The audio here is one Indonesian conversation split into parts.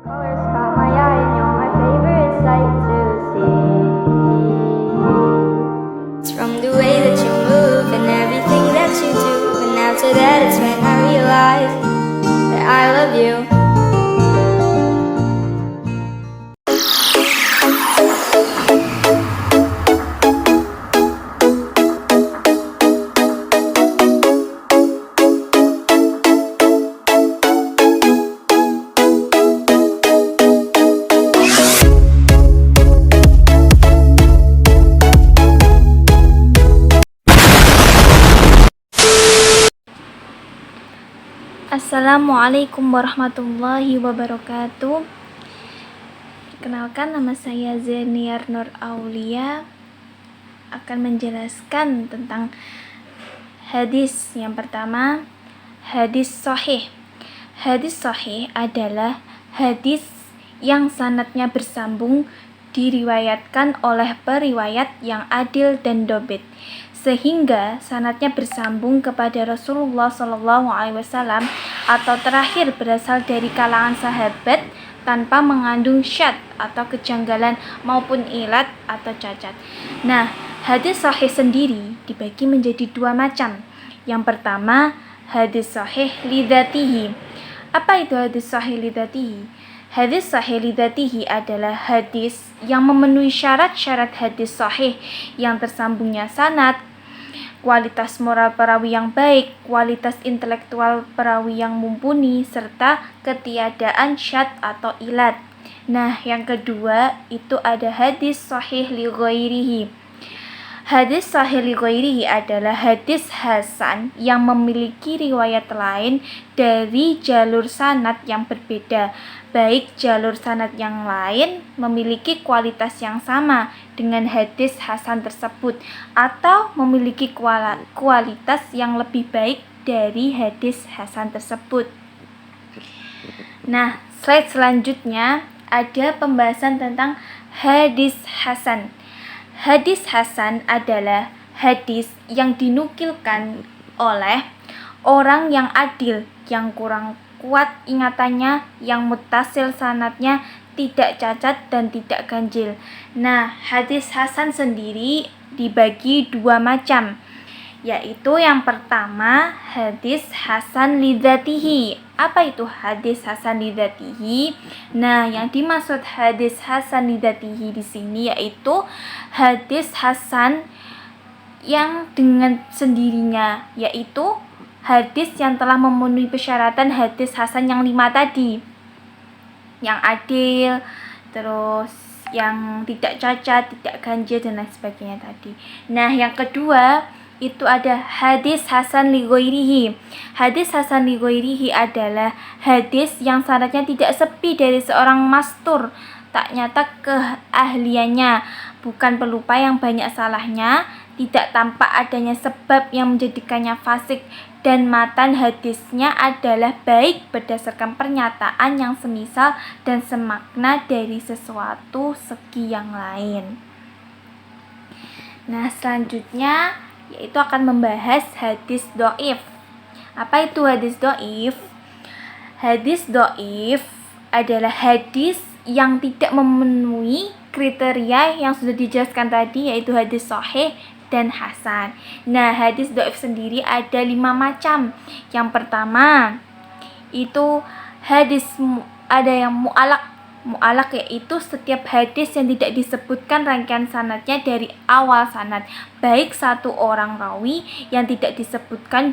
Colors caught my eye and you're my favorite sight to see. It's from the way that you move and everything that you do. And after that it's when I realize that I love you. Assalamualaikum warahmatullahi wabarakatuh. Perkenalkan, nama saya Zeniar Nur Aulia, akan menjelaskan tentang hadis. Yang pertama, hadis sahih. Hadis sahih adalah hadis yang sanadnya bersambung, diriwayatkan oleh periwayat yang adil dan dobit, sehingga sanadnya bersambung kepada Rasulullah SAW atau terakhir berasal dari kalangan sahabat tanpa mengandung syadz atau kejanggalan maupun ilat atau cacat. Nah, hadis sahih sendiri dibagi menjadi dua macam. Yang pertama, hadis sahih lidzatihi. Apa itu hadis sahih lidzatihi? Hadis sahih lidzatihi adalah hadis yang memenuhi syarat-syarat hadis sahih, yang tersambungnya sanad, kualitas moral perawi yang baik, kualitas intelektual perawi yang mumpuni, serta ketiadaan syadz atau ilat. Nah, yang kedua itu ada hadis sahih li ghairihi. Hadis sahih li ghairihi adalah hadis hasan yang memiliki riwayat lain dari jalur sanad yang berbeda, baik jalur sanad yang lain memiliki kualitas yang sama dengan hadis hasan tersebut atau memiliki kualitas yang lebih baik dari hadis hasan tersebut. Nah, slide selanjutnya ada pembahasan tentang hadis hasan. Hadis hasan adalah hadis yang dinukilkan oleh orang yang adil, yang kurang kuat ingatannya, yang muttasil sanadnya, tidak cacat dan tidak ganjil. Nah, hadis hasan sendiri dibagi dua macam, yaitu yang pertama hadis hasan lidzatihi. Apa itu hadis hasan lidzatihi? Nah, yang dimaksud hadis hasan lidzatihi di sini yaitu hadis hasan yang dengan sendirinya, yaitu hadis yang telah memenuhi persyaratan hadis hasan yang 5 tadi, yang adil, terus yang tidak cacat, tidak ganjil dan lain sebagainya tadi. Nah, yang kedua itu ada hadis hasan li ghairihi. Hadis hasan li ghairihi adalah hadis yang sanadnya tidak sepi dari seorang mastur, tak nyata keahliannya, bukan pelupa yang banyak salahnya, tidak tampak adanya sebab yang menjadikannya fasik, dan matan hadisnya adalah baik berdasarkan pernyataan yang semisal dan semakna dari sesuatu segi yang lain. Nah, selanjutnya yaitu akan membahas hadis dhaif. Apa itu hadis dhaif? Hadis dhaif adalah hadis yang tidak memenuhi kriteria yang sudah dijelaskan tadi, yaitu hadis sahih dan hasan. Nah, hadis dhaif sendiri ada 5 macam. Yang pertama itu hadis ada yang mu'alaq. Mu'alaq yaitu setiap hadis yang tidak disebutkan rangkaian sanadnya dari awal sanad, baik satu orang rawi yang tidak disebutkan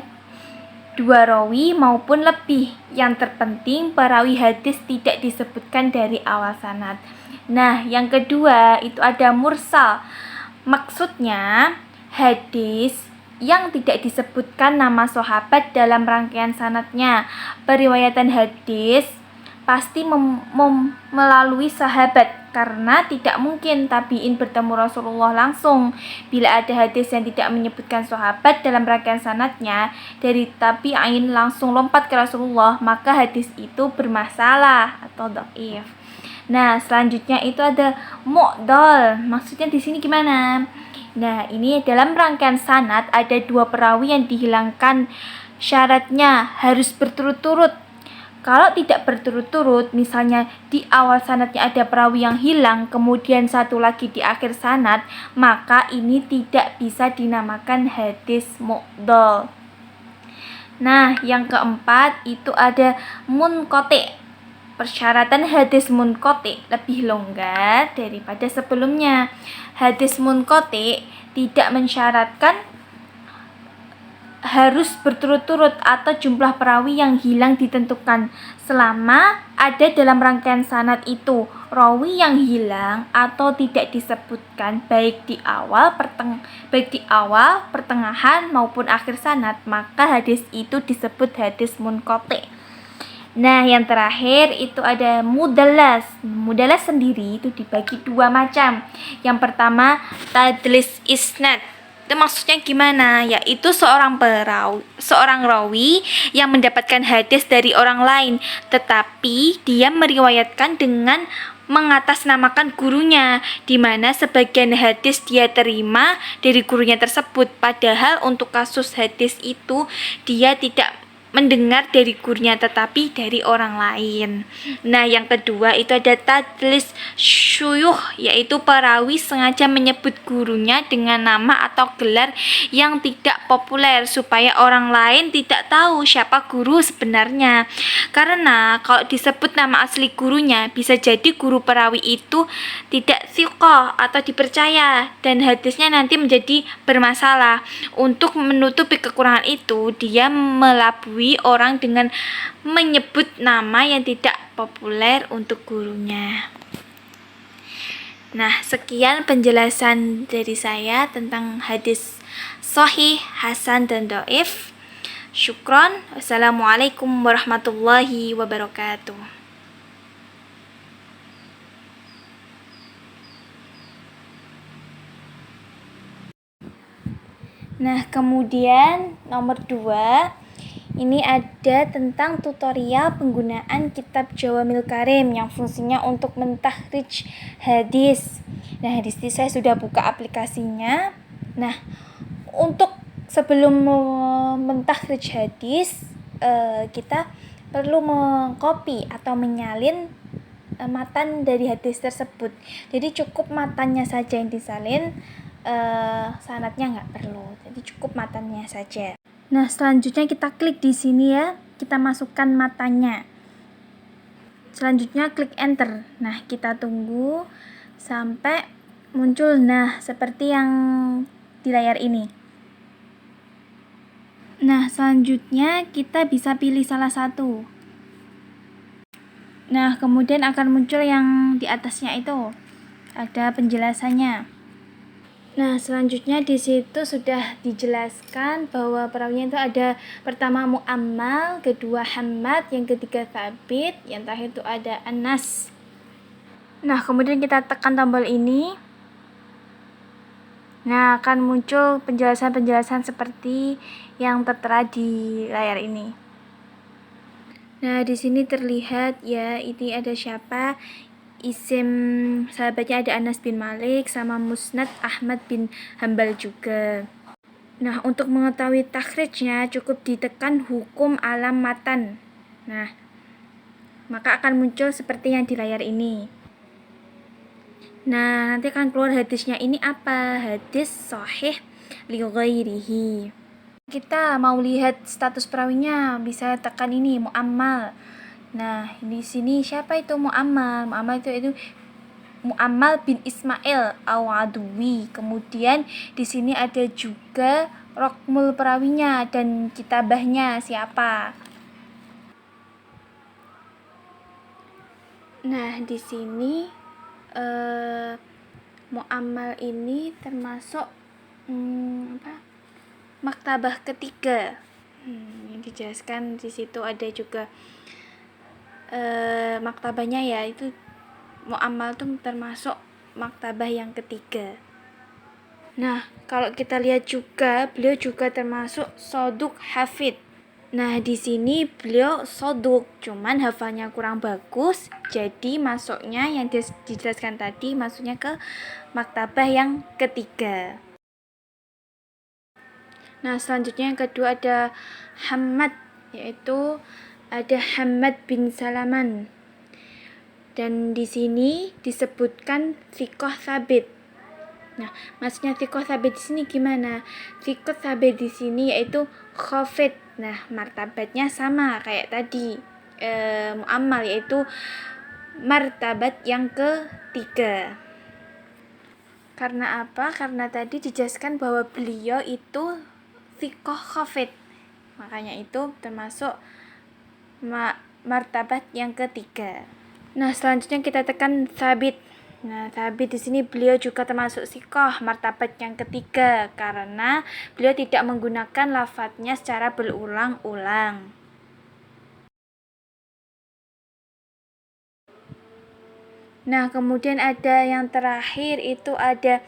2 rawi maupun lebih. Yang terpenting perawi hadis tidak disebutkan dari awal sanad. Nah, yang kedua itu ada mursal. Maksudnya hadis yang tidak disebutkan nama sahabat dalam rangkaian sanadnya. Periwayatan hadis pasti melalui sahabat, karena tidak mungkin tabi'in bertemu Rasulullah langsung. Bila ada hadis yang tidak menyebutkan sahabat dalam rangkaian sanadnya, dari tabi'in langsung lompat ke Rasulullah, maka hadis itu bermasalah atau dhaif. Nah, selanjutnya itu ada mu'dal. Maksudnya di sini gimana? Nah, ini dalam rangkaian sanad ada 2 perawi yang dihilangkan syaratnya harus berturut-turut. Kalau tidak berturut-turut, misalnya di awal sanadnya ada perawi yang hilang, kemudian satu lagi di akhir sanad, maka ini tidak bisa dinamakan hadis mu'dhal. Nah, yang keempat itu ada munqati'. Persyaratan hadis munqati' lebih longgar daripada sebelumnya. Hadis munqati' tidak mensyaratkan harus berturut-turut atau jumlah perawi yang hilang ditentukan selama ada dalam rangkaian sanad itu rawi yang hilang atau tidak disebutkan baik di awal, pertengahan maupun akhir sanad, maka hadis itu disebut hadis munqati'. Nah, yang terakhir itu ada mudallas. Mudallas sendiri itu dibagi dua macam. Yang pertama, tadlis isnad. Itu maksudnya gimana? Yaitu seorang rawi yang mendapatkan hadis dari orang lain, tetapi dia meriwayatkan dengan mengatasnamakan gurunya, di mana sebagian hadis dia terima dari gurunya tersebut, padahal untuk kasus hadis itu dia tidak mendengar dari gurunya tetapi dari orang lain. Nah, yang kedua itu ada tadlis syuyukh, yaitu perawi sengaja menyebut gurunya dengan nama atau gelar yang tidak populer supaya orang lain tidak tahu siapa guru sebenarnya. Karena kalau disebut nama asli gurunya, bisa jadi guru perawi itu tidak thiqah atau dipercaya dan hadisnya nanti menjadi bermasalah. Untuk menutupi kekurangan itu, dia melabui orang dengan menyebut nama yang tidak populer untuk gurunya. Nah, sekian penjelasan dari saya tentang hadis sahih, hasan, dan dhaif. Syukron. Wassalamualaikum warahmatullahi wabarakatuh. Nah, kemudian nomor 2 ini ada tentang tutorial penggunaan kitab Jawamil Karim yang fungsinya untuk mentahridж hadis. Nah, di sini saya sudah buka aplikasinya. Nah, untuk sebelum mentahridж hadis, kita perlu mengcopy atau menyalin matan dari hadis tersebut. Jadi cukup matannya saja yang disalin, sanadnya nggak perlu. Jadi cukup matannya saja. Nah, selanjutnya kita klik di sini ya, kita masukkan matanya. Selanjutnya klik enter. Nah, kita tunggu sampai muncul, nah, seperti yang di layar ini. Nah, selanjutnya kita bisa pilih salah satu. Nah, kemudian akan muncul yang di atasnya itu. Ada penjelasannya. Nah, selanjutnya di situ sudah dijelaskan bahwa perawinya itu ada pertama Mu'ammal, kedua Hammad, yang ketiga Thabit, yang terakhir itu ada Anas. Nah, kemudian kita tekan tombol ini. Nah, akan muncul penjelasan-penjelasan seperti yang tertera di layar ini. Nah, di sini terlihat ya, ini ada siapa? Isim sahabatnya ada Anas bin Malik sama Musnad Ahmad bin Hambal juga. Nah, untuk mengetahui takhrijnya cukup ditekan hukum alam matan. Nah, maka akan muncul seperti yang di layar ini. Nah, nanti akan keluar hadisnya ini apa? Hadis sahih li ghairihi. Kita mau lihat status perawinya, bisa tekan ini Mu'ammal. Nah, di sini siapa itu Mu'ammal? Mu'ammal itu Mu'ammal bin Ismail Awadwi. Kemudian di sini ada juga rokmul perawinya dan kitabahnya siapa. Nah, di sini Mu'ammal ini termasuk maktabah ketiga. Yang dijelaskan di situ ada juga maktabahnya, ya itu Mu'ammal itu termasuk maktabah yang ketiga. Nah, kalau kita lihat juga beliau juga termasuk soduk hafid. Nah, di sini beliau soduk, cuman hafalnya kurang bagus, jadi masuknya yang dijelaskan tadi masuknya ke maktabah yang ketiga. Nah, selanjutnya yang kedua ada Hammad, yaitu ada Hamad bin Salaman. Dan di sini disebutkan thiqah sabit. Nah, maksudnya thiqah sabit di sini gimana? Thiqah sabit di sini yaitu khafid. Nah, martabatnya sama kayak tadi mu'ammal, yaitu martabat yang ketiga. Karena apa? Karena tadi dijelaskan bahwa beliau itu thiqah khafid. Makanya itu termasuk martabat yang ketiga. Nah, selanjutnya kita tekan sabit. Nah, sabit di sini beliau juga termasuk thiqah, martabat yang ketiga, karena beliau tidak menggunakan lafadznya secara berulang-ulang. Nah, kemudian ada yang terakhir, itu ada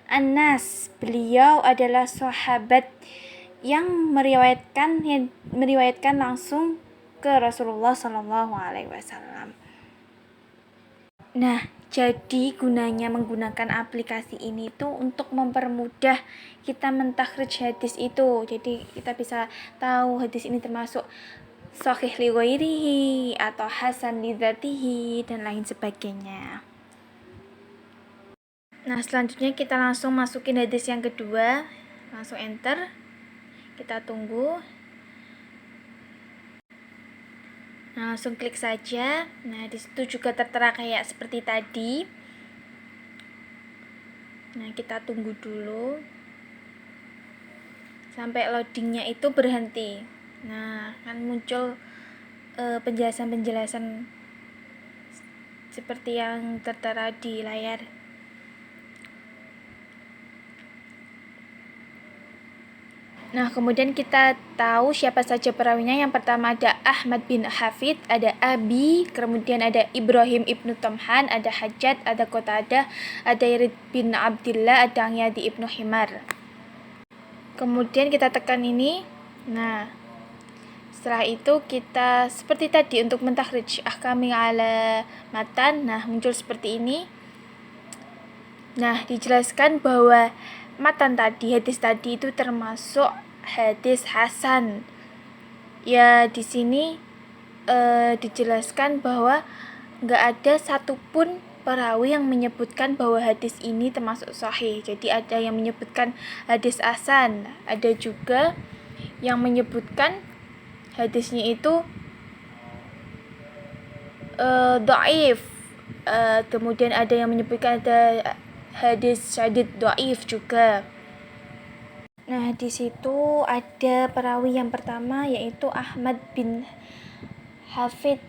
Anas. Beliau adalah sahabat yang meriwayatkan langsung ke Rasulullah SAW. Nah, jadi gunanya menggunakan aplikasi ini tuh untuk mempermudah kita mentakhrij hadis itu. Jadi kita bisa tahu hadis ini termasuk sahih li ghairihi atau hasan li dzatihi dan lain sebagainya. Nah, selanjutnya kita langsung masukin hadis yang kedua. Langsung enter. Kita tunggu. Nah, langsung klik saja. Nah, di situ juga tertera kayak seperti tadi. Nah, kita tunggu dulu sampai loadingnya itu berhenti. Nah, kan muncul penjelasan-penjelasan seperti yang tertera di layar. Nah, kemudian kita tahu siapa saja perawinya. Yang pertama ada Ahmad bin Hafid, ada Abi, kemudian ada Ibrahim ibnu Tomhan, ada Hajjat, ada Qatadah, ada Yarid bin Abdillah, ada Yadi ibnu Himar. Kemudian kita tekan ini. Nah, setelah itu kita seperti tadi untuk mentakhrij ahkami ala matan. Nah, muncul seperti ini. Nah, dijelaskan bahwa matan tadi, hadis tadi itu termasuk hadis hasan. Ya, di sini dijelaskan bahwa nggak ada satupun perawi yang menyebutkan bahwa hadis ini termasuk sahih. Jadi ada yang menyebutkan hadis hasan, ada juga yang menyebutkan hadisnya itu dhaif. Kemudian ada yang menyebutkan ada hadis syadid dhaif juga. Nah, di situ ada perawi yang pertama yaitu Ahmad bin Hafid,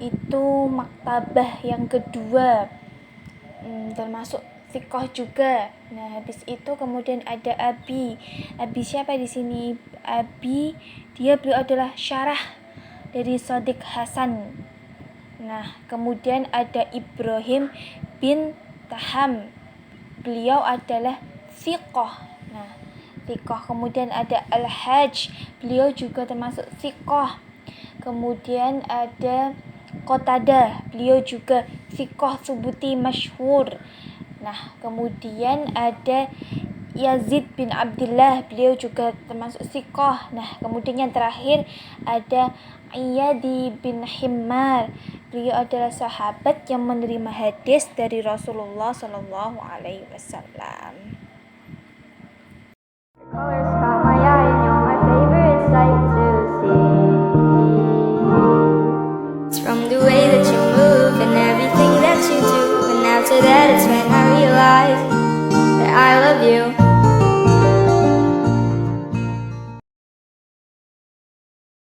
itu martabah yang kedua, termasuk thiqah juga. Nah, habis itu kemudian ada Abi. Abi siapa di sini? Abi, beliau adalah syarah dari Shadiq Hasan. Nah, kemudian ada Ibrahim bin Taham. Beliau adalah thiqah. Nah, thiqah. Kemudian ada Al-Hajj. Beliau juga termasuk thiqah. Kemudian ada Qatadah. Beliau juga thiqah subuti masyhur. Nah, kemudian ada Yazid bin Abdillah. Beliau juga termasuk thiqah. Nah, kemudian yang terakhir ada Yadi bin Himar. Beliau adalah sahabat yang menerima hadis dari Rasulullah Sallallahu Alaihi Wasallam. Colors caught my eye, you're my favorite sight to see. It's from the way that you move and everything that you do. And after that, it's when I realize that I love you.